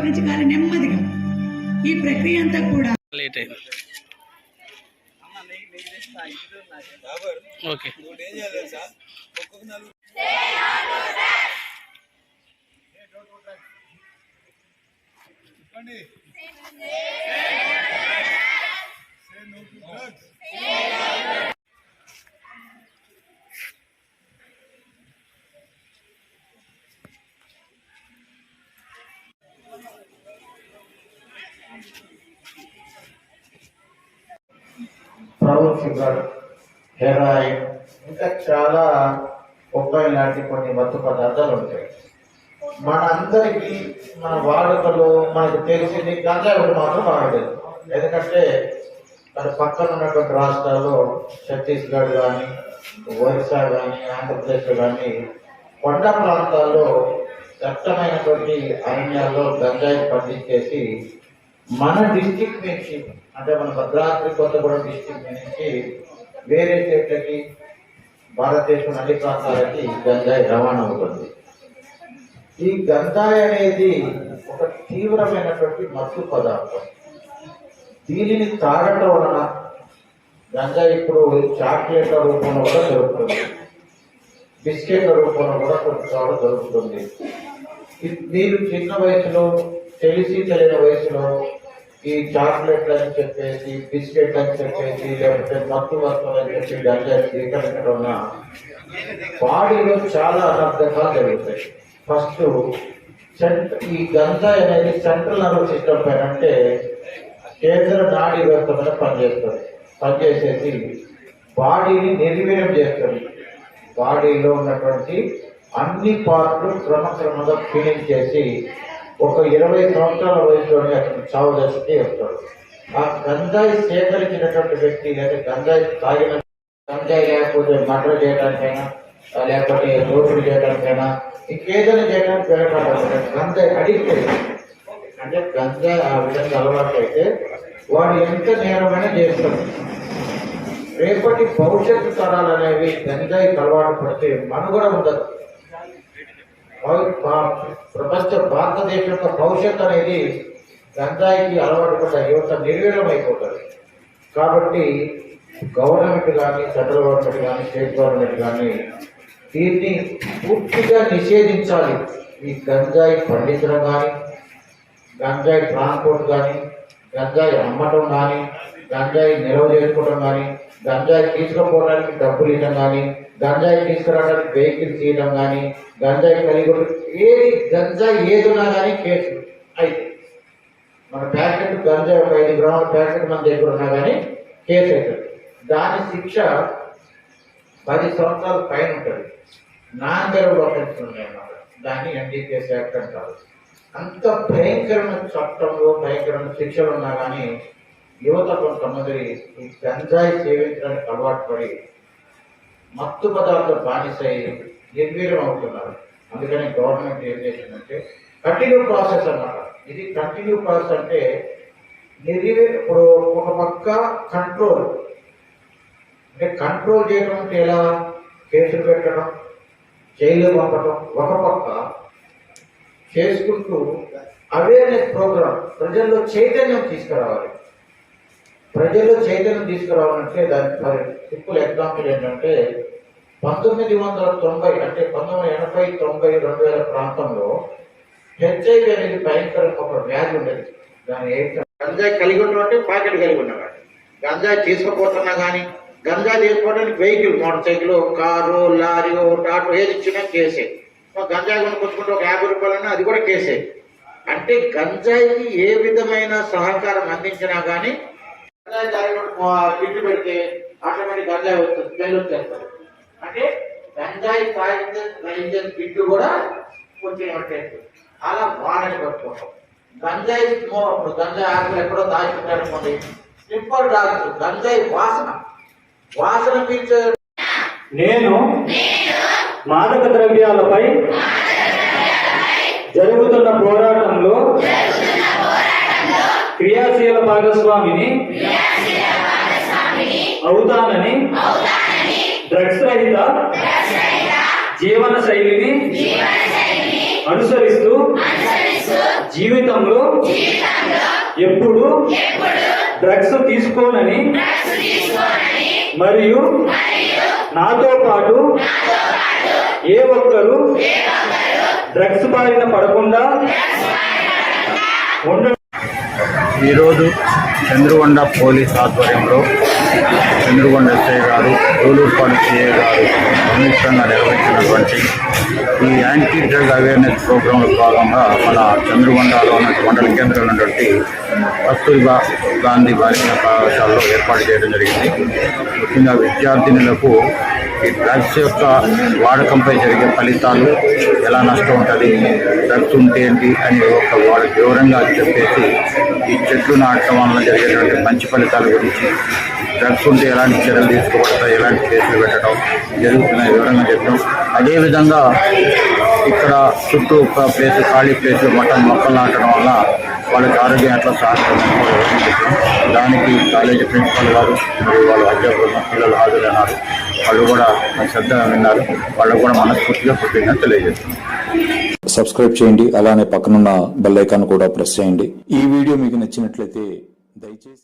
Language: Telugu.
అక్కడి నుంచి కానీ నెమ్మదిగా ఈ ప్రక్రియ అంతా కూడా ఓకే. బ్రౌన్ షుగర్, హెరాయిన్, ఇంకా చాలా కొబ్బరి లాంటి కొన్ని మత్తు పదార్థాలు ఉంటాయి. మనందరికీ మన వాడుకలో మనకు తెలిసింది గంజాయి ఒకటి మాత్రం వాడలేదు. ఎందుకంటే మన పక్కన ఉన్నటువంటి రాష్ట్రాల్లో ఛత్తీస్గఢ్ కానీ, ఒరిస్సా కానీ, ఆంధ్రప్రదేశ్ కానీ కొండ ప్రాంతాల్లో దట్టమైనటువంటి అరణ్యాల్లో గంజాయి పండించేసి మన డిస్టిక్ నుంచి, అంటే మన భద్రాద్రి కొత్తగూడెం డిస్టిక్ నుంచి వేరే స్టేట్లకి, భారతదేశం అన్ని ప్రాంతాలకి గంజాయి రవాణా అవుతుంది. ఈ గంజాయి అనేది ఒక తీవ్రమైనటువంటి మత్తు పదార్థం. దీనిని తాగటం వలన గంజాయి ఇప్పుడు చాక్లెట్ల రూపంలో కూడా దొరుకుతుంది, బిస్కెట్ల రూపంలో కూడా కొన్ని చోట్ల దొరుకుతుంది. మీరు చిన్న వయసులో, తెలిసి తెలియని వయసులో ఈ చాక్లెట్లు అని చెప్పేసి, బిస్కెట్లు అని చెప్పేసి, లేకపోతే మత్తు వస్తువులు అని చెప్పి గంజాయి స్వీకరించడం వలన బాడీలో చాలా అనర్థకాలు జరుగుతాయి. ఫస్ట్ ఈ గంజాయి అనేది సెంట్రల్ నర్వస్ సిస్టమ్ పైన, అంటే కేంద్ర నాడీ వ్యవస్థ మీద పనిచేస్తుంది. పనిచేసేసి బాడీని నిర్వీర్యం చేస్తుంది. బాడీలో ఉన్నటువంటి అన్ని పార్ట్లు క్రమక్రమంగా ఫినిష్ చేసి ఒక 20 సంవత్సరాల వయసులోనే అతను చావు దశకి వస్తాడు. ఆ గంజాయి సేకరించినటువంటి వ్యక్తి, లేదా గంజాయి తాగిన, గంజాయి లేకపోతే మర్డర్ చేయడానికైనా, లేకపోతే దోపిడీ చేయడానికైనా, ఇంకేదైనా చేయడానికి వెళ్ళడానికి గంజాయి అడిక్ట్ అయింది. అంటే గంజాయి ఆ విధంగా అలవాటు అయితే వాడు ఎంత నేరమైనా చేస్తాడు. రేపటి భవిష్యత్తు తరాలు అనేవి గంజాయికి అలవాటు పడితే మనుగడ ఉండదు. ప్రపంచ భారతదేశం యొక్క భవిష్యత్తు అనేది గంజాయికి అలవాటు పడ్డ యువత నిర్వీర్యం అయిపోతుంది. కాబట్టి గవర్నమెంట్ కానీ, సెంట్రల్ గవర్నమెంట్ కానీ, స్టేట్ గవర్నమెంట్ కానీ దీన్ని పూర్తిగా నిషేధించాలి. ఈ గంజాయి పండించడం కానీ, గంజాయి ట్రాన్స్పోర్ట్ కానీ, గంజాయి అమ్మటం కానీ, గంజాయి నిల్వ చేసుకోవడం కానీ, గంజాయి తీసుకుపోవడానికి డబ్బులు ఇవ్వడం కానీ, గంజాయి తీసుకురావడానికి వెహికల్స్ ఇవ్వడం కానీ, గంజాయి కలిగి ఏది గంజాయి ఏదున్నా కానీ కేసు అయితే, మన ప్యాకెట్ గంజాయి ఒక 5 గ్రాముల ప్యాకెట్ మన దగ్గర ఉన్నా కానీ కేసు అవుతుంది. దాని శిక్ష 10 సంవత్సరాల పైన ఉంటుంది. నాన్ బెరబుల్ ఆఫెన్స్ ఉన్నాయన్నమాట. దాన్ని NDPS యాక్ట్ అంటారు. అంత భయంకరమైన చట్టంలో భయంకరమైన శిక్షలు ఉన్నా కానీ యువత కొంతమంది ఈ గంజాయి సేవించడానికి అలవాటు పడి మత్తు పదార్థాలు బానిసై నిర్వీర్యం అవుతున్నారు. అందుకని గవర్నమెంట్ ఏం చేసిందంటే కంటిన్యూ ప్రాసెస్ అన్నమాట. ఇది కంటిన్యూ ప్రాసెస్ అంటే ఇప్పుడు ఒక పక్క కంట్రోల్, అంటే కంట్రోల్ చేయడం అంటే ఎలా, కేసులు పెట్టడం, జైలు పంపడం ఒక పక్క చేసుకుంటూ అవేర్నెస్ ప్రోగ్రామ్, ప్రజల్లో చైతన్యం తీసుకురావాలి. ప్రజల్లో చైతన్యం తీసుకురావాలంటే దాని సింపుల్ ఎగ్జాంపుల్ ఏంటంటే 1990 అంటే 1980, 90, 2000 ప్రాంతంలో HIV అనేది భయంకరంగా ఒక వ్యాధి ఉండేది. దాని గంజాయి కలిగి ఉన్నటువంటి ప్యాకెట్ కలిగి ఉన్నవాడు, గంజాయి తీసుకుపోతున్నా కానీ, గంజాయి తీసుకోవడానికి vehicle, motor cycle, car, lorry, auto ఏది ఇచ్చినా కేసే. గంజాయి కొనుక్కొచ్చుకుంటే ఒక 50 రూపాయలన్నా అది కూడా కేసే. అంటే గంజాయికి ఏ విధమైన సహకారం అందించినా కానీ గంజాయి తాగినప్పుడు కిట్టు పెడితే ఆటోమేటిక్ గంజాయి వస్తుంది, స్మెల్ వచ్చేస్తుంది. అంటే గంజాయి తాగితే కిట్టు కూడా కొంచెం వచ్చేస్తుంది. అలా వాడని పట్టుకుంటాం. గంజాయి ఇప్పుడు గంజాయి ఆకులు ఎక్కడో దాచుకుంటారనుకోండి, సింపుల్ డాక్టర్ గంజాయి వాసన పీల్చే. నేను మాదక ద్రవ్యాలపై జరుగుతున్న పోరాటంలో క్రియాశీల భాగస్వామిని అవుతానని డ్రగ్స్ రహిత జీవన శైలిని అనుసరిస్తూ జీవితంలో ఎప్పుడు డ్రగ్స్ తీసుకోనని మరియు నాతో పాటు ఏ ఒక్కరు డ్రగ్స్ బారిన పడకుండా ఉండ. ఈరోజు చంద్రగొండ పోలీస్ ఆధ్వర్యంలో చంద్రగొండ ఎస్ఐ గారు, తోలూరుపాడు సిఐ గారు సంయుక్తంగా నిర్వహించినటువంటి ఈ యాంటీ డ్రగ్ అవేర్నెస్ ప్రోగ్రాంలో భాగంగా మన చంద్రగొండలో ఉన్న మండల కేంద్రంలో ఉన్నటువంటి కస్తూర్బా గాంధీ బాలికల కళాశాలలో ఏర్పాటు చేయడం జరిగింది. ముఖ్యంగా విద్యార్థినులకు ఈ డ్రగ్స్ యొక్క వాడకంపై జరిగే ఫలితాలు, ఎలా నష్టం ఉంటుంది, డ్రగ్స్ ఉంటే ఏంటి అని వాడు వివరంగా చెప్పేసి ఈ చెట్లు నాటడం వల్ల జరిగేటువంటి మంచి ఫలితాల గురించి, డ్రగ్స్ ఉంటే ఎలాంటి చర్యలు తీసుకోబడతాయి, ఎలాంటి కేసులు పెట్టడం జరుగుతున్నాయి వివరంగా చెప్పడం. అదేవిధంగా ఇక్కడ చుట్టూ ఒక ప్లేస్, ఖాళీ ప్లేస్ మొక్కలు నాటడం వల్ల వాళ్ళకి ఆరోగ్యం ఎట్లా సహాయపడుతుందని కూడా వివరంగా చెప్పడం. దానికి కాలేజీ ప్రిన్సిపల్ గారు మరియు వాళ్ళ అధ్యాపకులు పిల్లలు హాజరైనారు. వాళ్ళు కూడా శ్రద్ధగా విన్నారు. వాళ్ళకు కూడా మనస్ఫూర్తిగా కృతజ్ఞతలు తెలియజేస్తున్నారు. సబ్స్క్రైబ్ చేయండి, అలానే పక్కనున్న బెల్ ఐకాన్ కూడా ప్రెస్ చేయండి. ఈ వీడియో మీకు నచ్చినట్లయితే దయచేసి